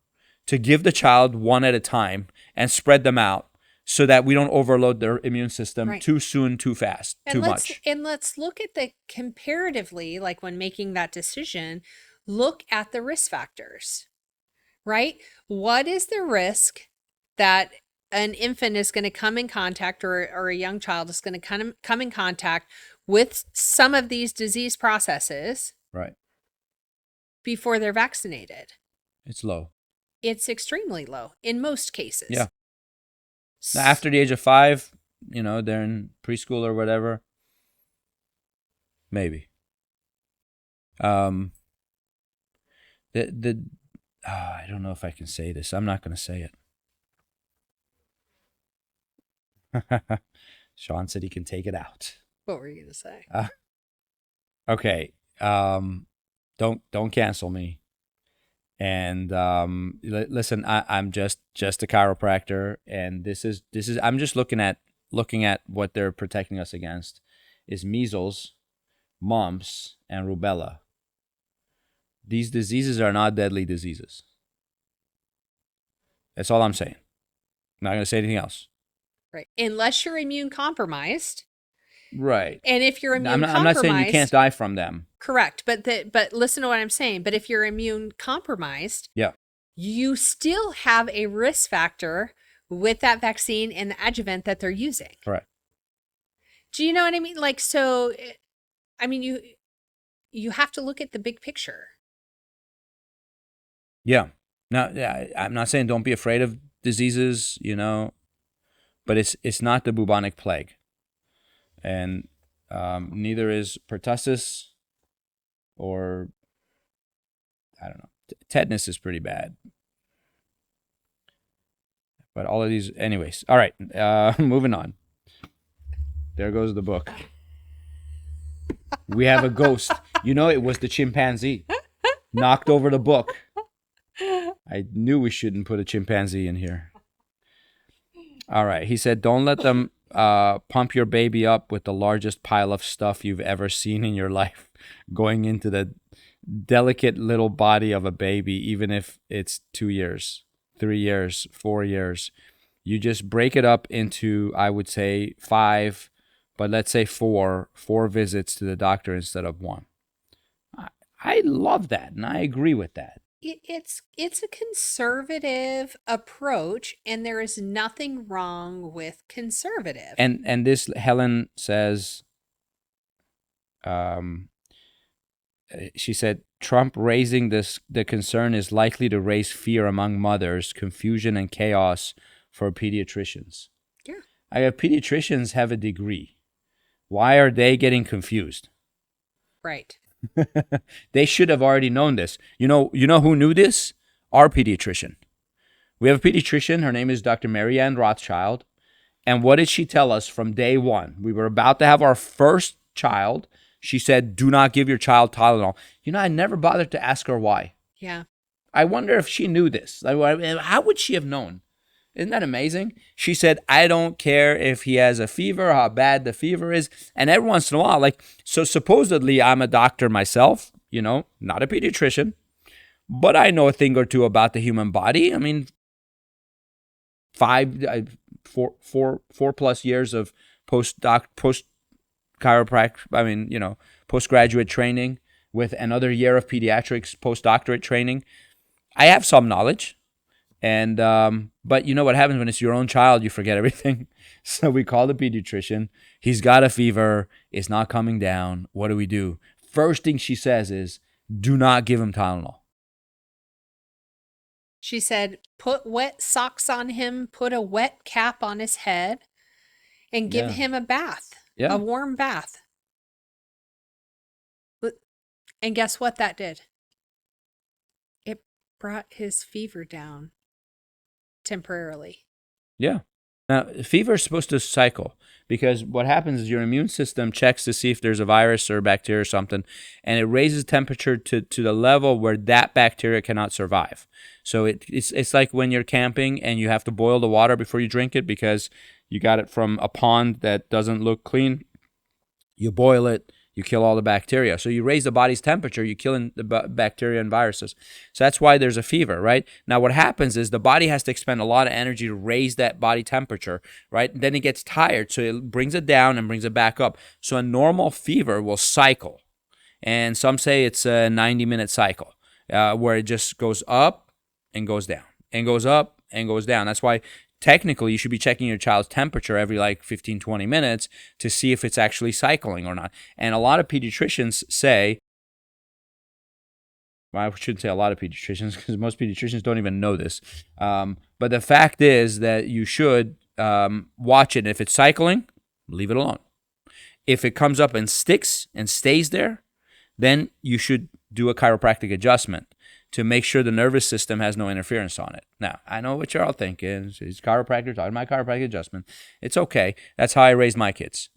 D: to give the child one at a time and spread them out so that we don't overload their immune system too soon, too fast, too much?
E: And let's look at the comparatively, like when making that decision, look at the risk factors, right? What is the risk that an infant is going to come in contact, or a young child is going to come in contact with some of these disease processes before they're vaccinated?
D: It's low.
E: It's extremely low in most cases.
D: Yeah. Now, after the age of 5, they're in preschool or whatever. Maybe. I don't know if I can say this. I'm not going to say it. Sean said he can take it out.
E: What were you going to say?
D: Okay. Don't cancel me. And listen, I'm just a chiropractor, and this is I'm just looking at what they're protecting us against is measles, mumps, and rubella. These diseases are not deadly diseases. That's all I'm saying. I'm not going to say anything else.
E: Right. Unless you're immune compromised.
D: Right.
E: And if you're immune compromised.
D: I'm not saying you can't die from them.
E: Correct. But listen to what I'm saying. But if you're immune compromised, you still have a risk factor with that vaccine and the adjuvant that they're using.
D: Correct.
E: Do you know what I mean? Like, so, I mean, you have to look at the big picture.
D: Yeah. Now, I'm not saying don't be afraid of diseases, but it's not the bubonic plague. And neither is pertussis, or I don't know. Tetanus is pretty bad. But all of these, anyways. All right, moving on. There goes the book. We have a ghost. It was the chimpanzee. Knocked over the book. I knew we shouldn't put a chimpanzee in here. All right. He said, don't let them pump your baby up with the largest pile of stuff you've ever seen in your life going into the delicate little body of a baby, even if it's 2 years, 3 years, 4 years. You just break it up into, I would say, 5, but let's say 4 visits to the doctor instead of 1. I love that, and I agree with that.
E: It's a conservative approach, and there is nothing wrong with conservative.
D: And this, Helen says, she said, Trump raising the concern is likely to raise fear among mothers, confusion and chaos for pediatricians.
E: Yeah.
D: Pediatricians have a degree. Why are they getting confused?
E: Right.
D: They should have already known this. You know who knew this? Our pediatrician. We have a pediatrician. Her name is Dr. Marianne Rothschild. And what did she tell us from day one? We were about to have our first child. She said, do not give your child Tylenol. I never bothered to ask her why.
E: Yeah.
D: I wonder if she knew this. Like, how would she have known? Isn't that amazing? She said, I don't care if he has a fever, how bad the fever is. And every once in a while, like, so supposedly I'm a doctor myself, not a pediatrician, but I know a thing or two about the human body. I mean, 4 plus years of post chiropractic, postgraduate training with another year of pediatrics postdoctorate training. I have some knowledge. And but you know what happens when it's your own child, you forget everything. So we call the pediatrician. He's got a fever. It's not coming down. What do we do? First thing she says is, do not give him Tylenol.
E: She said, put wet socks on him, put a wet cap on his head, and give him a bath, a warm bath. And guess what that did? It brought his fever down temporarily. Yeah.
D: Now, fever is supposed to cycle because what happens is your immune system checks to see if there's a virus or bacteria or something, and it raises temperature to the level where that bacteria cannot survive. So it's like when you're camping and you have to boil the water before you drink it because you got it from a pond that doesn't look clean. You boil it. You kill all the bacteria. So you raise the body's temperature, you're killing the bacteria and viruses. So that's why there's a fever, right? Now what happens is the body has to expend a lot of energy to raise that body temperature, right? Then it gets tired, so it brings it down and brings it back up. So a normal fever will cycle. And some say it's a 90-minute cycle where it just goes up and goes down and goes up and goes down. That's why technically you should be checking your child's temperature every 15, 20 minutes to see if it's actually cycling or not. And a lot of pediatricians say, well, I shouldn't say a lot of pediatricians because most pediatricians don't even know this. But the fact is that you should watch it. If it's cycling, leave it alone. If it comes up and sticks and stays there, then you should do a chiropractic adjustment to make sure the nervous system has no interference on it. Now, I know what you're all thinking. Is chiropractor talking about chiropractic adjustment? It's okay. That's how I raised my kids.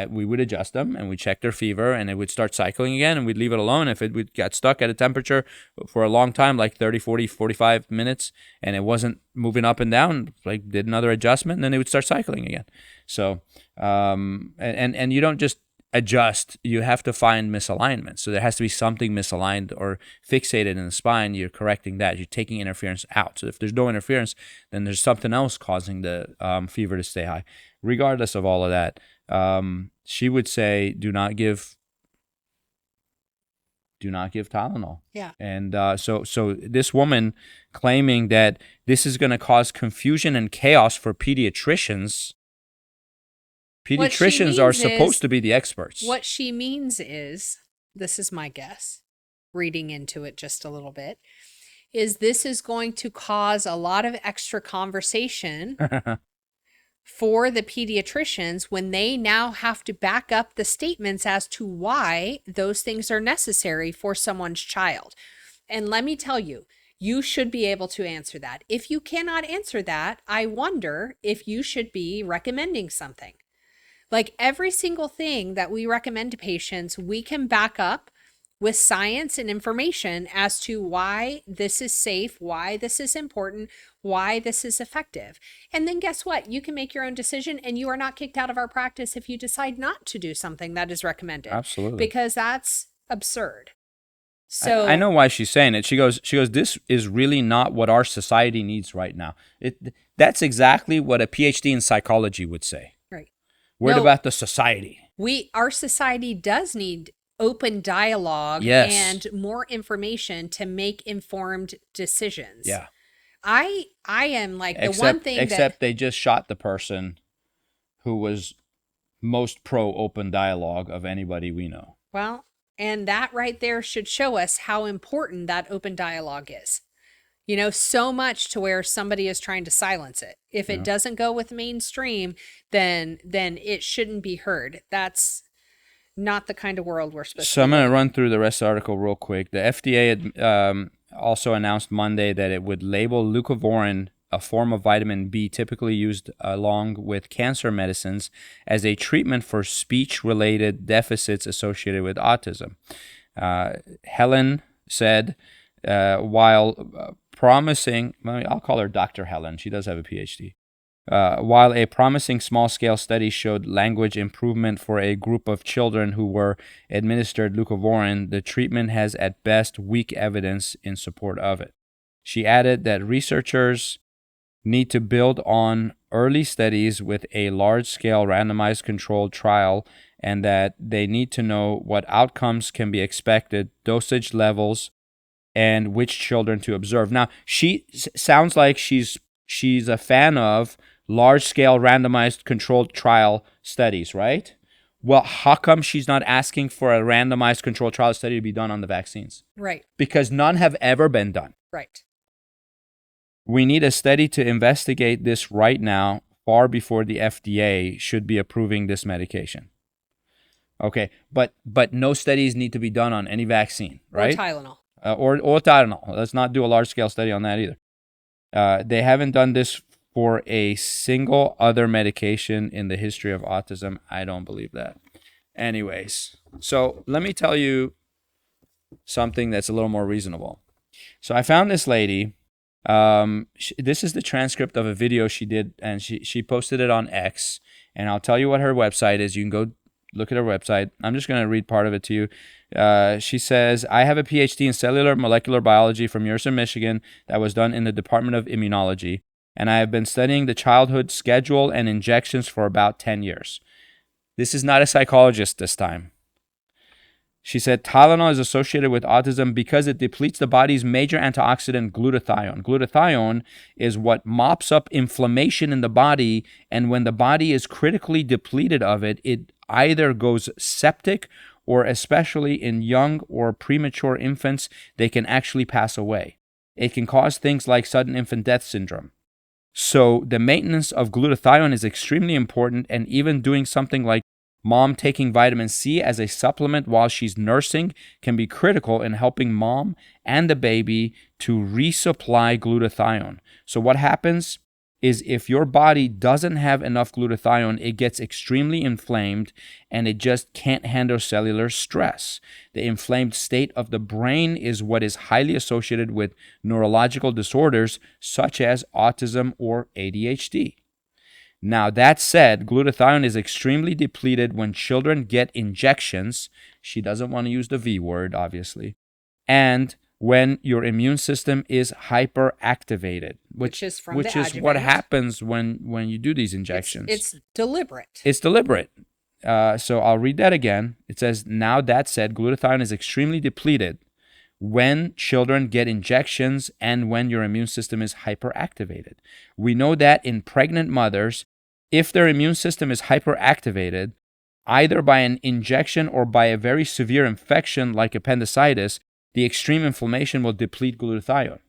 D: We would adjust them, and we'd check their fever, and it would start cycling again, and we'd leave it alone. If it got stuck at a temperature for a long time, like 30, 40, 45 minutes, and it wasn't moving up and down, did another adjustment, and then it would start cycling again. So, and you don't just adjust, you have to find misalignment. So there has to be something misaligned or fixated in the spine. You're correcting that. You're taking interference out. So if there's no interference, then there's something else causing the fever to stay high. Regardless of all of that, she would say, do not give Tylenol.
E: Yeah.
D: And so this woman claiming that this is going to cause confusion and chaos for pediatricians. Pediatricians are supposed to be the experts.
E: What she means is, this is my guess, reading into it just a little bit, is this is going to cause a lot of extra conversation for the pediatricians when they now have to back up the statements as to why those things are necessary for someone's child. And let me tell you, you should be able to answer that. If you cannot answer that, I wonder if you should be recommending something. Like every single thing that we recommend to patients, we can back up with science and information as to why this is safe, why this is important, why this is effective. And then guess what? You can make your own decision, and you are not kicked out of our practice if you decide not to do something that is recommended.
D: Absolutely.
E: Because that's absurd. So
D: I know why she's saying it. She goes, this is really not what our society needs right now. That's exactly what a PhD in psychology would say. What about the society?
E: Our society does need open dialogue and more information to make informed decisions.
D: Yeah.
E: I am like the one thing
D: except they just shot the person who was most pro open dialogue of anybody we know.
E: Well, and that right there should show us how important that open dialogue is. So much to where somebody is trying to silence it. If it doesn't go with mainstream, then it shouldn't be heard. That's not the kind of world we're supposed to be.
D: So I'm going to run through the rest of the article real quick. The FDA had also announced Monday that it would label leucovorin, a form of vitamin B typically used along with cancer medicines, as a treatment for speech-related deficits associated with autism. Helen said, while promising, I'll call her Dr. Helen. She does have a PhD. While a promising small-scale study showed language improvement for a group of children who were administered leucovorin, the treatment has at best weak evidence in support of it. She added that researchers need to build on early studies with a large-scale randomized controlled trial, and that they need to know what outcomes can be expected, dosage levels, and which children to observe. Now, she sounds like she's a fan of large-scale randomized controlled trial studies, right? Well, how come she's not asking for a randomized controlled trial study to be done on the vaccines?
E: Right.
D: Because none have ever been done.
E: Right.
D: We need a study to investigate this right now, far before the FDA should be approving this medication. Okay, but no studies need to be done on any vaccine, right?
E: Or Tylenol.
D: Or Tylenol. Let's not do a large-scale study on that either. They haven't done this for a single other medication in the history of autism. I don't believe that. Anyways, so let me tell you something that's a little more reasonable. So I found this lady. This is the transcript of a video she did, and she posted it on X. And I'll tell you what her website is. You can go look at her website. I'm just going to read part of it to you. She says, I have a PhD in cellular molecular biology from University of Michigan that was done in the Department of Immunology, and I have been studying the childhood schedule and injections for about 10 years. This is not a psychologist this time. She said, Tylenol is associated with autism because it depletes the body's major antioxidant, glutathione. Glutathione is what mops up inflammation in the body, and when the body is critically depleted of it, it either goes septic, or especially in young or premature infants, they can actually pass away. It can cause things like sudden infant death syndrome. So the maintenance of glutathione is extremely important, and even doing something like mom taking vitamin C as a supplement while she's nursing can be critical in helping mom and the baby to resupply glutathione. So what happens is if your body doesn't have enough glutathione, it gets extremely inflamed and it just can't handle cellular stress. The inflamed state of the brain is what is highly associated with neurological disorders such as autism or ADHD. Now, that said, glutathione is extremely depleted when children get injections. She doesn't want to use the V word, obviously. And when your immune system is hyperactivated, which is what happens when you do these injections.
E: It's deliberate.
D: It's deliberate. So I'll read that again. It says, now that said, glutathione is extremely depleted when children get injections and when your immune system is hyperactivated. We know that in pregnant mothers, if their immune system is hyperactivated, either by an injection or by a very severe infection like appendicitis, the extreme inflammation will deplete glutathione.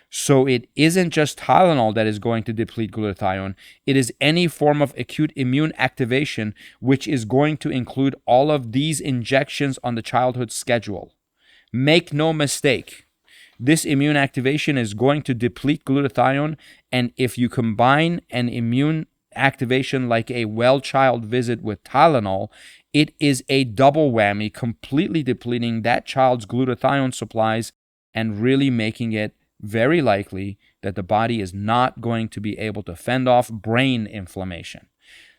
D: So it isn't just Tylenol that is going to deplete glutathione. It is any form of acute immune activation, which is going to include all of these injections on the childhood schedule. Make no mistake, this immune activation is going to deplete glutathione, and if you combine an immune activation like a well child visit with Tylenol, it is a double whammy, completely depleting that child's glutathione supplies and really making it very likely that the body is not going to be able to fend off brain inflammation.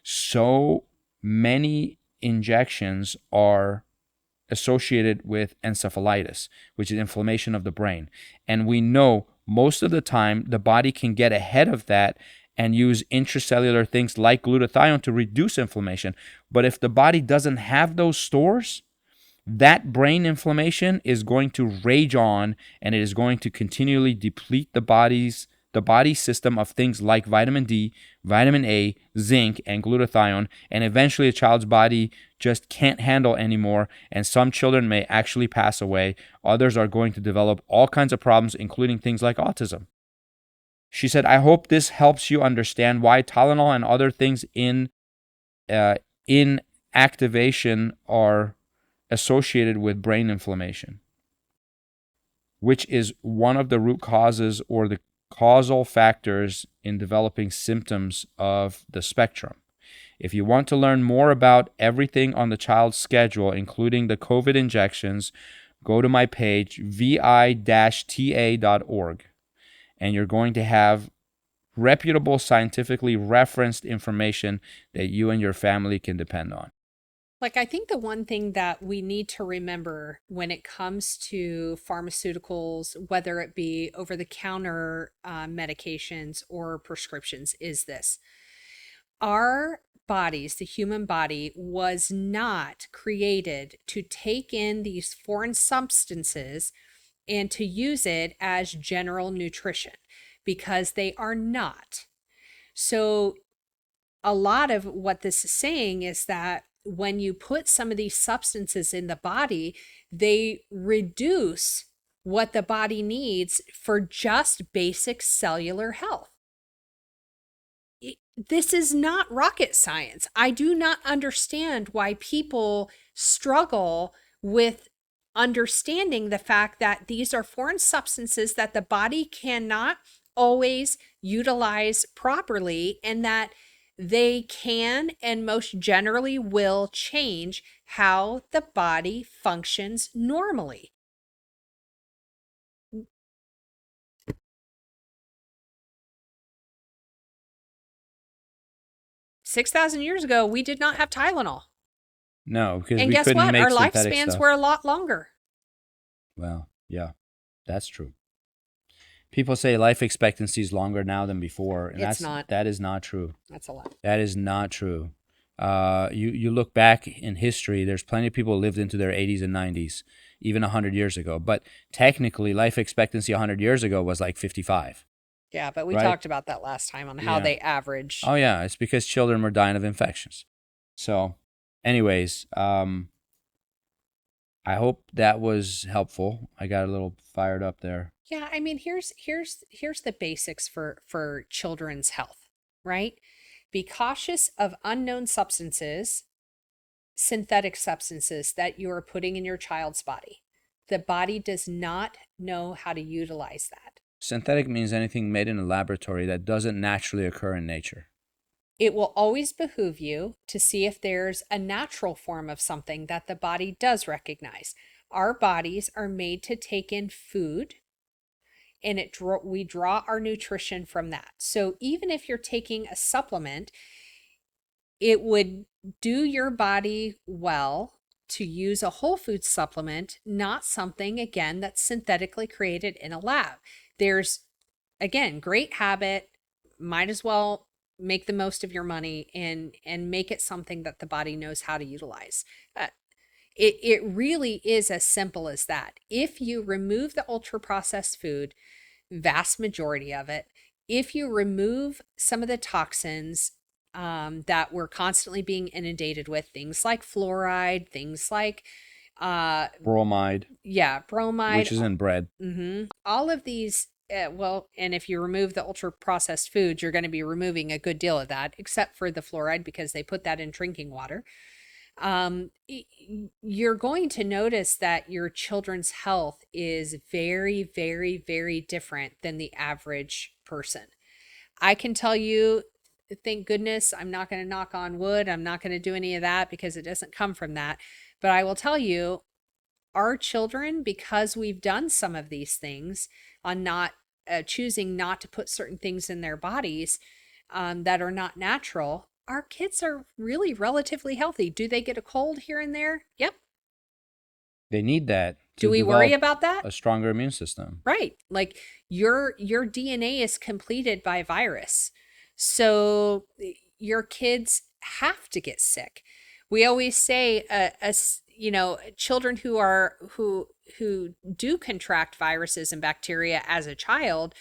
D: So many injections are associated with encephalitis, which is inflammation of the brain. And we know most of the time the body can get ahead of that and use intracellular things like glutathione to reduce inflammation. But if the body doesn't have those stores, that brain inflammation is going to rage on, and it is going to continually deplete the body system of things like vitamin D, vitamin A, zinc, and glutathione, and eventually a child's body just can't handle anymore, and some children may actually pass away. Others are going to develop all kinds of problems, including things like autism. She said, I hope this helps you understand why Tylenol and other things in activation are associated with brain inflammation, which is one of the root causes or the causal factors in developing symptoms of the spectrum. If you want to learn more about everything on the child's schedule, including the COVID injections, go to my page, vi-ta.org, and you're going to have reputable, scientifically referenced information that you and your family can depend on.
E: Like, I think the one thing that we need to remember when it comes to pharmaceuticals, whether it be over-the-counter medications or prescriptions, is this. Our bodies, the human body, was not created to take in these foreign substances and to use it as general nutrition, because they are not. So a lot of what this is saying is that when you put some of these substances in the body, they reduce what the body needs for just basic cellular health. This is not rocket science. I do not understand why people struggle with understanding the fact that these are foreign substances that the body cannot always utilize properly, and that they can and most generally will change how the body functions normally. $6,000 years ago, we did not have Tylenol.
D: No, because
E: and
D: we
E: guess
D: couldn't
E: what?
D: make
E: Our
D: synthetic
E: lifespans
D: stuff.
E: were a lot longer.
D: Well, yeah, that's true. People say life expectancy is longer now than before, and
E: It's not.
D: That is not true.
E: That's a lot.
D: That is not true. You look back in history, there's plenty of people who lived into their 80s and 90s, even 100 years ago. But technically, life expectancy 100 years ago was like 55.
E: Yeah, but we
D: Right?
E: talked about that last time on how
D: Yeah.
E: they average.
D: Oh, yeah, it's because children were dying of infections. So, anyways, I hope that was helpful. I got a little fired up there.
E: Yeah, I mean, here's the basics for children's health, right? Be cautious of unknown substances, synthetic substances that you are putting in your child's body. The body does not know how to utilize that.
D: Synthetic means anything made in a laboratory that doesn't naturally occur in nature.
E: It will always behoove you to see if there's a natural form of something that the body does recognize. Our bodies are made to take in food, and we draw our nutrition from that. So even if you're taking a supplement, it would do your body well to use a whole food supplement, not something, again, that's synthetically created in a lab. There's, again, great habit. Might as well make the most of your money and make it something that the body knows how to utilize. It really is as simple as that. If you remove the ultra-processed food, vast majority of it, if you remove some of the toxins that we're constantly being inundated with, things like fluoride, things like
D: Bromide.
E: Yeah, bromide.
D: Which is in bread.
E: Mm-hmm. All of these, and if you remove the ultra-processed foods, you're going to be removing a good deal of that, except for the fluoride, because they put that in drinking water. You're going to notice that your children's health is very, very, very different than the average person. I can tell you, thank goodness, I'm not going to knock on wood. I'm not going to do any of that because it doesn't come from that. But I will tell you, our children, because we've done some of these things on not choosing not to put certain things in their bodies that are not natural, our kids are really relatively healthy. Do they get a cold here and there? Yep.
D: They need that.
E: Do we worry about that?
D: A stronger immune system.
E: Right. Like your DNA is completed by virus. So your kids have to get sick. We always say, children who do contract viruses and bacteria as a child,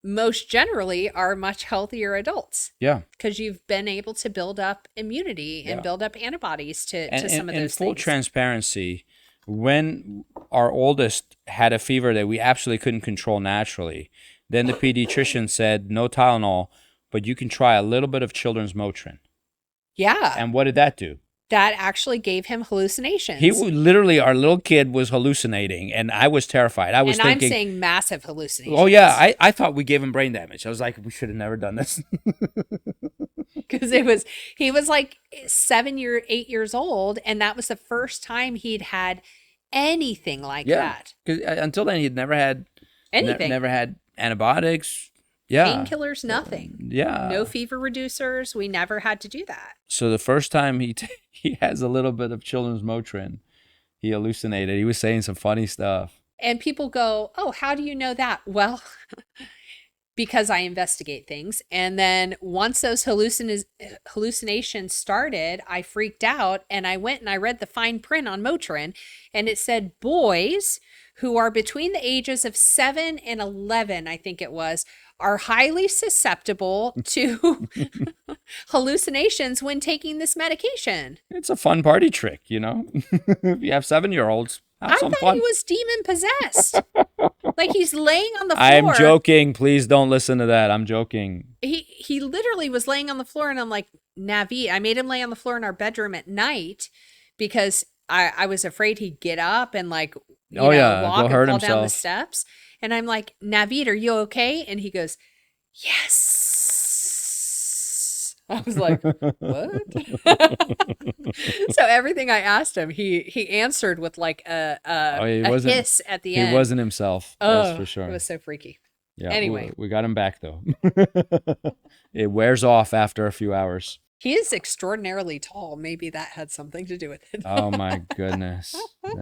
E: most generally are much healthier adults.
D: Yeah.
E: Because you've been able to build up immunity and build up antibodies to some of those things.
D: In full transparency, when our oldest had a fever that we absolutely couldn't control naturally, then the pediatrician said, no Tylenol, but you can try a little bit of children's Motrin.
E: Yeah.
D: And what did that do?
E: That actually gave him hallucinations.
D: Literally, our little kid was hallucinating, and I was terrified. I was thinking,
E: I'm saying massive hallucinations.
D: Oh, yeah. I thought we gave him brain damage. I was like, we should have never done this.
E: Because he was like 8 years old, and that was the first time he'd had anything like
D: Yeah.
E: that.
D: Because until then, he'd never had
E: Anything.
D: never had antibiotics. Yeah.
E: Painkillers, nothing.
D: Yeah.
E: No fever reducers. We never had to do that.
D: So the first time he has a little bit of children's Motrin, he hallucinated. He was saying some funny stuff.
E: And people go, oh, how do you know that? Well, because I investigate things. And then once those hallucinations started, I freaked out and I went and I read the fine print on Motrin, and it said boys who are between the ages of 7 and 11, I think it was, are highly susceptible to hallucinations when taking this medication.
D: It's a fun party trick, you know? If you have 7-year-olds, have some
E: I thought
D: fun.
E: he was demon possessed. Like he's laying on the floor.
D: I'm joking. Please don't listen to that. I'm joking.
E: He literally was laying on the floor, and I'm like, Naveed, I made him lay on the floor in our bedroom at night because I was afraid he'd get up and like, you know, walk and fall down the steps. And I'm like, Naveed, are you okay? And he goes, yes. I was like, what? So everything I asked him, he answered with like a hiss at the end.
D: He wasn't himself. That's for sure.
E: It was so freaky.
D: Yeah.
E: Anyway,
D: we got him back though. It wears off after a few hours.
E: He is extraordinarily tall. Maybe that had something to do with it.
D: Oh my goodness.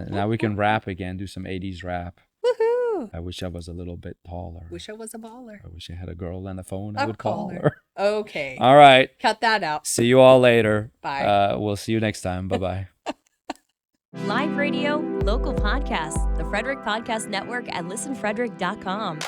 D: Now we can rap again, do some 80s rap.
E: Woohoo.
D: I wish I was a little bit taller.
E: Wish I was a baller.
D: I wish I had a girl on the phone. I would call her.
E: Okay.
D: All right.
E: Cut that out.
D: See you all later.
E: Bye.
D: We'll see you next time. Bye-bye.
A: Live radio, local podcasts, the Frederick Podcast Network at listenfrederick.com.